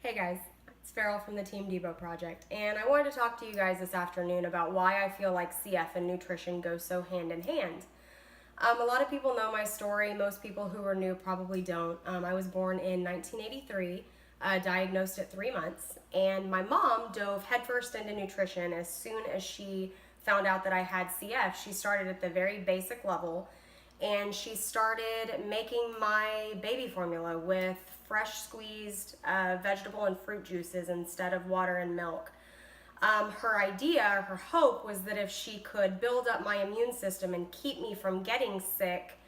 Hey guys, it's Farrell from the Team Debo Project, and I wanted to talk to you guys this afternoon about why I feel like CF and nutrition go so hand in hand. A lot of people know my story. Most people who are new probably don't. I was born in 1983, diagnosed at 3 months, and my mom dove headfirst into nutrition as soon as she found out that I had CF. She started at the very basic level, and she started making my baby formula with fresh squeezed vegetable and fruit juices instead of water and milk. Her hope was that if she could build up my immune system and keep me from getting sick,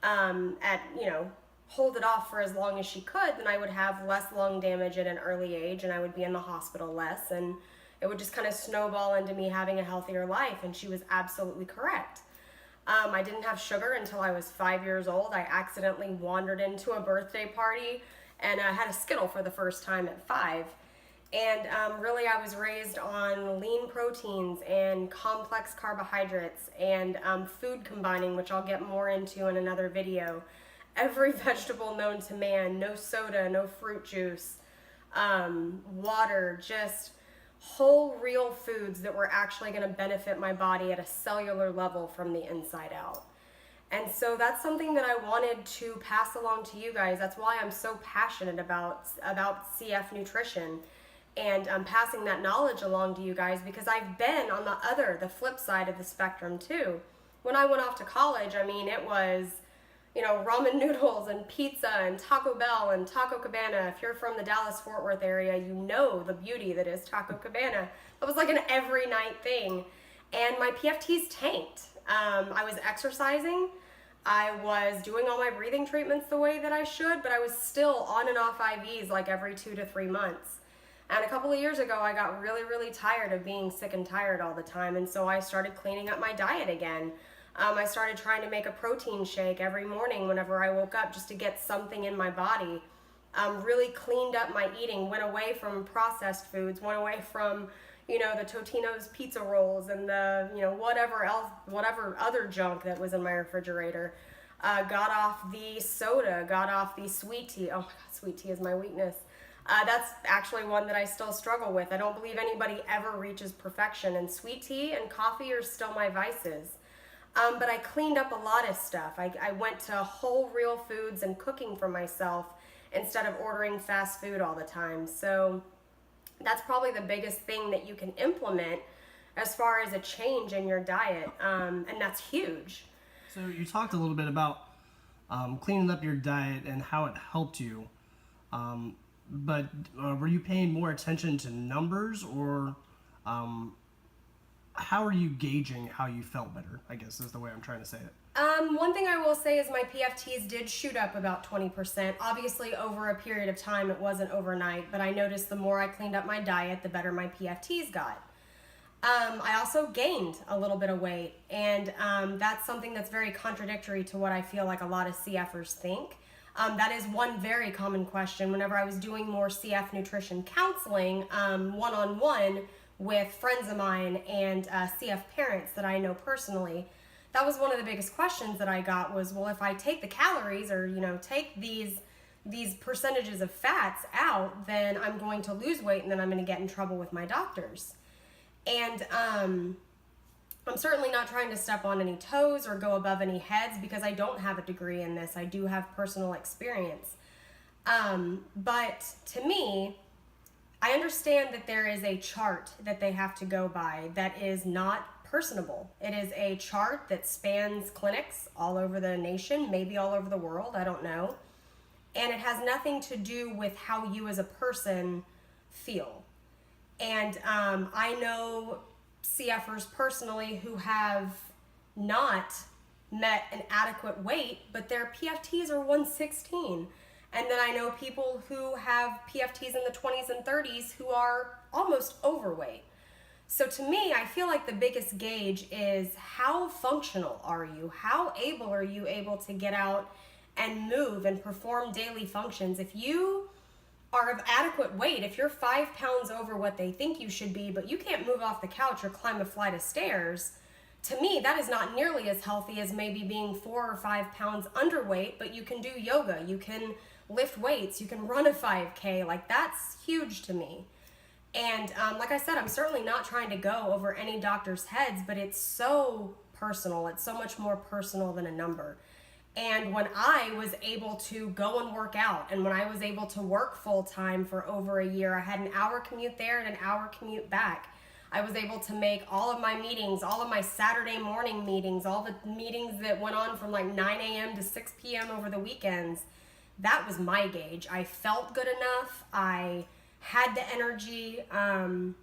hold it off for as long as she could, then I would have less lung damage at an early age and I would be in the hospital less, and it would just kind of snowball into me having a healthier life. And she was absolutely correct. I didn't have sugar until I was 5 years old. I accidentally wandered into a birthday party and had a Skittle for the first time at 5. And really I was raised on lean proteins and complex carbohydrates and food combining, which I'll get more into in another video. Every vegetable known to man, no soda, no fruit juice, water, just whole real foods that were actually going to benefit my body at a cellular level from the inside out. And so that's something that I wanted to pass along to you guys. That's why I'm so passionate about CF nutrition and passing that knowledge along to you guys, because I've been on the flip side of the spectrum too. When I went off to college, it was, ramen noodles and pizza and Taco Bell and Taco Cabana. If you're from the Dallas-Fort Worth area, you know the beauty that is Taco Cabana. It was like an every night thing. And my PFTs tanked. I was exercising. I was doing all my breathing treatments the way that I should, but I was still on and off IVs like every 2 to 3 months. And a couple of years ago, I got really, really tired of being sick and tired all the time. And so I started cleaning up my diet again. I started trying to make a protein shake every morning whenever I woke up just to get something in my body. Really cleaned up my eating, went away from processed foods, went away from, the Totino's pizza rolls and the, whatever other junk that was in my refrigerator. Got off the soda, got off the sweet tea. Oh my God, sweet tea is my weakness. That's actually one that I still struggle with. I don't believe anybody ever reaches perfection, and sweet tea and coffee are still my vices. But I cleaned up a lot of stuff. I went to whole real foods and cooking for myself instead of ordering fast food all the time. So that's probably the biggest thing that you can implement as far as a change in your diet, and that's huge. So you talked a little bit about cleaning up your diet and how it helped you, but were you paying more attention to numbers, or how are you gauging how you felt better, I guess is the way I'm trying to say it? One thing I will say is my PFTs did shoot up about 20%. Obviously, over a period of time, it wasn't overnight, but I noticed the more I cleaned up my diet, the better my PFTs got. I also gained a little bit of weight, and that's something that's very contradictory to what I feel like a lot of CFers think. That is one very common question whenever I was doing more CF nutrition counseling, one-on-one with friends of mine and CF parents that I know personally. That was one of the biggest questions that I got was, well, if I take the calories or, take these percentages of fats out, then I'm going to lose weight and then I'm going to get in trouble with my doctors. And I'm certainly not trying to step on any toes or go above any heads because I don't have a degree in this. I do have personal experience. But to me, I understand that there is a chart that they have to go by that is not personable. It is a chart that spans clinics all over the nation, maybe all over the world, I don't know. And it has nothing to do with how you as a person feel. And I know CFers personally who have not met an adequate weight, but their PFTs are 116. And then I know people who have PFTs in the 20s and 30s who are almost overweight. So to me, I feel like the biggest gauge is how functional are you? How able are you able to get out and move and perform daily functions? If you are of adequate weight, if you're 5 pounds over what they think you should be, but you can't move off the couch or climb a flight of stairs, to me, that is not nearly as healthy as maybe being 4 or 5 pounds underweight, but you can do yoga, you can lift weights, you can run a 5K. Like, that's huge to me. And like I said, I'm certainly not trying to go over any doctor's heads, but it's so personal. It's so much more personal than a number. And when I was able to go and work out, and when I was able to work full time for over a year, I had an hour commute there and an hour commute back. I was able to make all of my meetings, all of my Saturday morning meetings, all the meetings that went on from like 9 a.m. to 6 p.m. over the weekends. That was my gauge. I felt good enough. I had the energy. And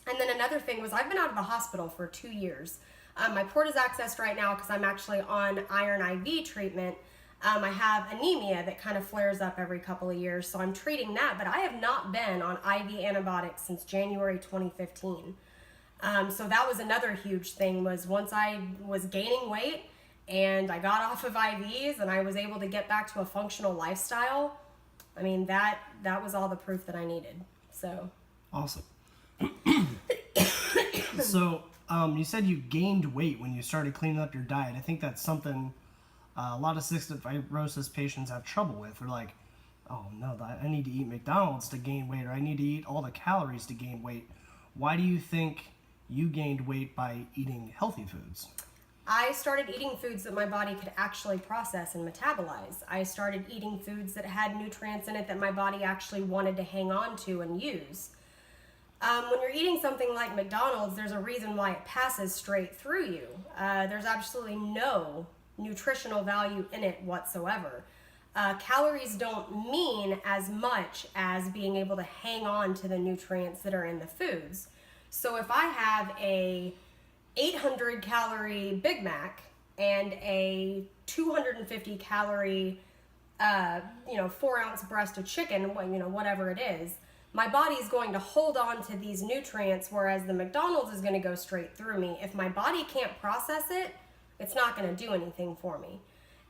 then another thing was, I've been out of the hospital for 2 years. My port is accessed right now because I'm actually on iron IV treatment. I have anemia that kind of flares up every couple of years, so I'm treating that, but I have not been on IV antibiotics since January 2015. So that was another huge thing, was once I was gaining weight and I got off of IVs and I was able to get back to a functional lifestyle, I mean, that was all the proof that I needed. So awesome. So you said you gained weight when you started cleaning up your diet. I think that's something a lot of cystic fibrosis patients have trouble with. They're like, oh no, I need to eat McDonald's to gain weight, or I need to eat all the calories to gain weight. Why do you think you gained weight by eating healthy foods? I started eating foods that my body could actually process and metabolize. I started eating foods that had nutrients in it that my body actually wanted to hang on to and use. When you're eating something like McDonald's, there's a reason why it passes straight through you. There's absolutely no nutritional value in it whatsoever. Calories don't mean as much as being able to hang on to the nutrients that are in the foods. So if I have a 800 calorie Big Mac and a 250 calorie 4-ounce breast of chicken, whatever it is, my body is going to hold on to these nutrients, whereas the McDonald's is going to go straight through me. If my body can't process it, it's not going to do anything for me.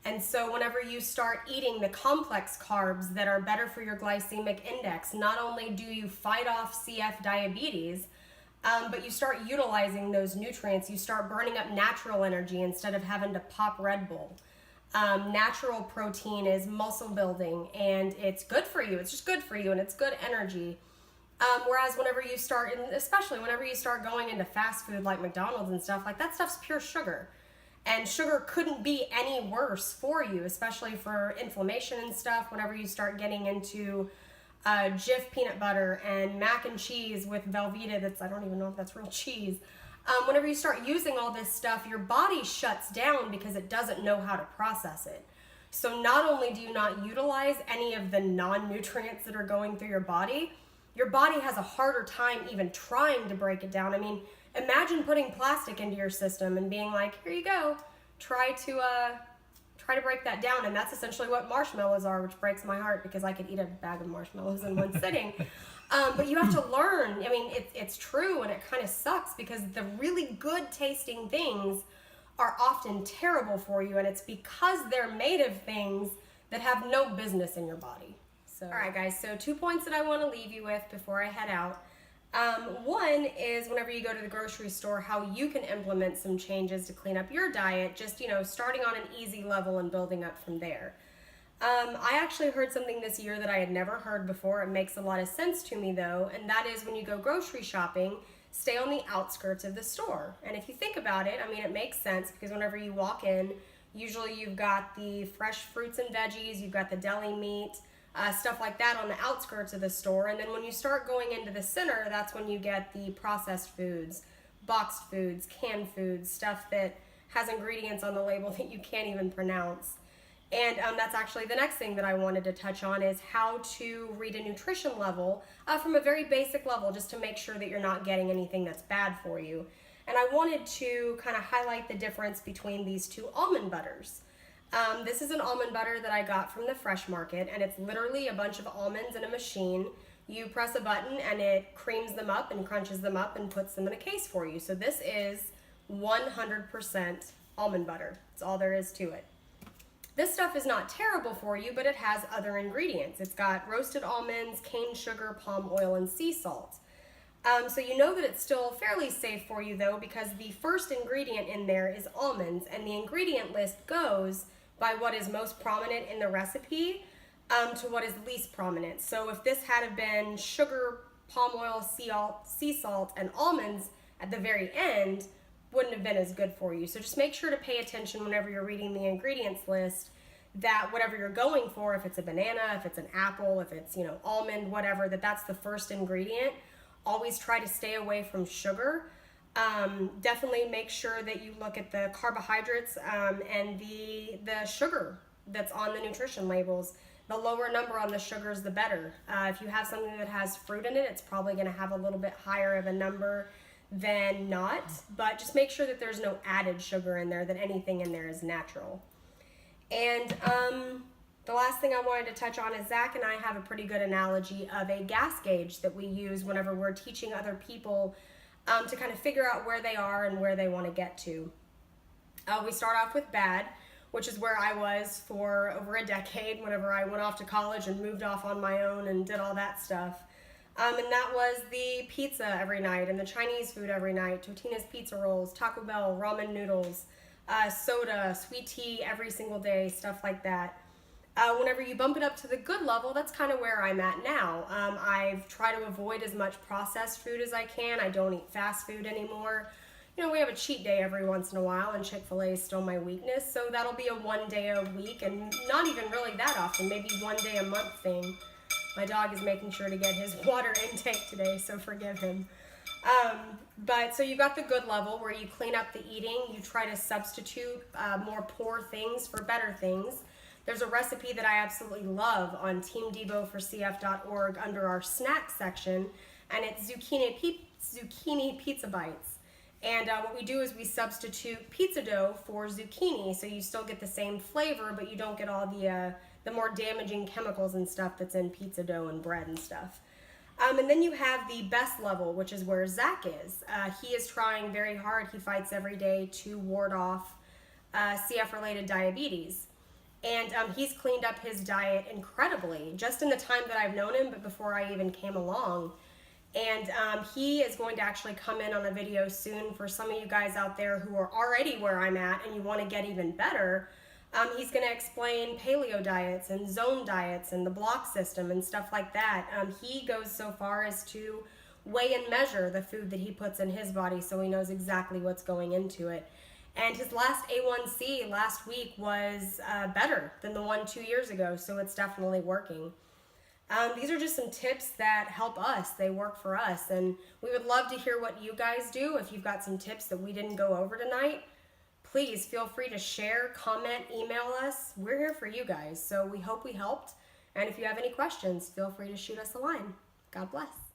And so whenever you start eating the complex carbs that are better for your glycemic index, not only do you fight off CF diabetes, but you start utilizing those nutrients. You start burning up natural energy instead of having to pop Red Bull. Natural protein is muscle building, and it's good for you. It's just good for you, and it's good energy. Whereas whenever you start, and especially whenever you start going into fast food like McDonald's and stuff, like that stuff's pure sugar. And sugar couldn't be any worse for you, especially for inflammation and stuff. Whenever you start getting into Jif peanut butter and mac and cheese with Velveeta, I don't even know if that's real cheese. Whenever you start using all this stuff, your body shuts down because it doesn't know how to process it. So not only do you not utilize any of the non-nutrients that are going through your body has a harder time even trying to break it down. I mean, imagine putting plastic into your system and being like, here you go, try to break that down. And that's essentially what marshmallows are, which breaks my heart because I could eat a bag of marshmallows in one sitting. But you have to learn. I mean, it's true, and it kind of sucks because the really good tasting things are often terrible for you, and it's because they're made of things that have no business in your body. So, all right, guys, so 2 points that I want to leave you with before I head out. One is whenever you go to the grocery store, how you can implement some changes to clean up your diet, just, starting on an easy level and building up from there. I actually heard something this year that I had never heard before. It makes a lot of sense to me though, and that is when you go grocery shopping, stay on the outskirts of the store. And if you think about it, I mean, it makes sense because whenever you walk in, usually you've got the fresh fruits and veggies, you've got the deli meat, stuff like that on the outskirts of the store. And then when you start going into the center, that's when you get the processed foods, boxed foods, canned foods, stuff that has ingredients on the label that you can't even pronounce. And that's actually the next thing that I wanted to touch on is how to read a nutrition level from a very basic level, just to make sure that you're not getting anything that's bad for you. And I wanted to kind of highlight the difference between these two almond butters. This is an almond butter that I got from the fresh market, and it's literally a bunch of almonds in a machine. You press a button and it creams them up and crunches them up and puts them in a case for you. So this is 100% almond butter. That's all there is to it. This stuff is not terrible for you, but it has other ingredients. It's got roasted almonds, cane sugar, palm oil, and sea salt. So you know that it's still fairly safe for you though, because the first ingredient in there is almonds, and the ingredient list goes by what is most prominent in the recipe. to what is least prominent. So if this had been sugar, palm oil, sea salt, and almonds at the very end, wouldn't have been as good for you. So just make sure to pay attention whenever you're reading the ingredients list that whatever you're going for, if it's a banana, if it's an apple, if it's, almond, whatever, that's the first ingredient. Always try to stay away from sugar. Definitely make sure that you look at the carbohydrates and the sugar that's on the nutrition labels. The lower number on the sugars, the better. If you have something that has fruit in it, it's probably going to have a little bit higher of a number than not, but just make sure that there's no added sugar in there, that anything in there is natural. And the last thing I wanted to touch on is Zach and I have a pretty good analogy of a gas gauge that we use whenever we're teaching other people to kind of figure out where they are and where they want to get to. We start off with bad, which is where I was for over a decade whenever I went off to college and moved off on my own and did all that stuff. And that was the pizza every night and the Chinese food every night, Totino's pizza rolls, Taco Bell, ramen noodles, soda, sweet tea every single day, stuff like that. Whenever you bump it up to the good level, that's kind of where I'm at now. I've tried to avoid as much processed food as I can. I don't eat fast food anymore. We have a cheat day every once in a while, and Chick-fil-A is still my weakness, so that'll be a one day a week, and not even really that often, maybe one day a month thing. My dog is making sure to get his water intake today, so forgive him. But so you got the good level where you clean up the eating, you try to substitute more poor things for better things. There's a recipe that I absolutely love on teamdeboforcf.org under our snack section, and it's zucchini pizza bites. And what we do is we substitute pizza dough for zucchini, so you still get the same flavor, but you don't get all the more damaging chemicals and stuff that's in pizza dough and bread and stuff. And then you have the best level, which is where Zach is. He is trying very hard. He fights every day to ward off CF-related diabetes. And he's cleaned up his diet incredibly, just in the time that I've known him, but before I even came along. And he is going to actually come in on a video soon for some of you guys out there who are already where I'm at and you want to get even better. He's going to explain paleo diets and zone diets and the block system and stuff like that. He goes so far as to weigh and measure the food that he puts in his body so he knows exactly what's going into it. And his last A1C last week was better than the one 2 years ago, so it's definitely working. These are just some tips that help us. They work for us, and we would love to hear what you guys do. If you've got some tips that we didn't go over tonight, please feel free to share, comment, email us. We're here for you guys, so we hope we helped. And if you have any questions, feel free to shoot us a line. God bless.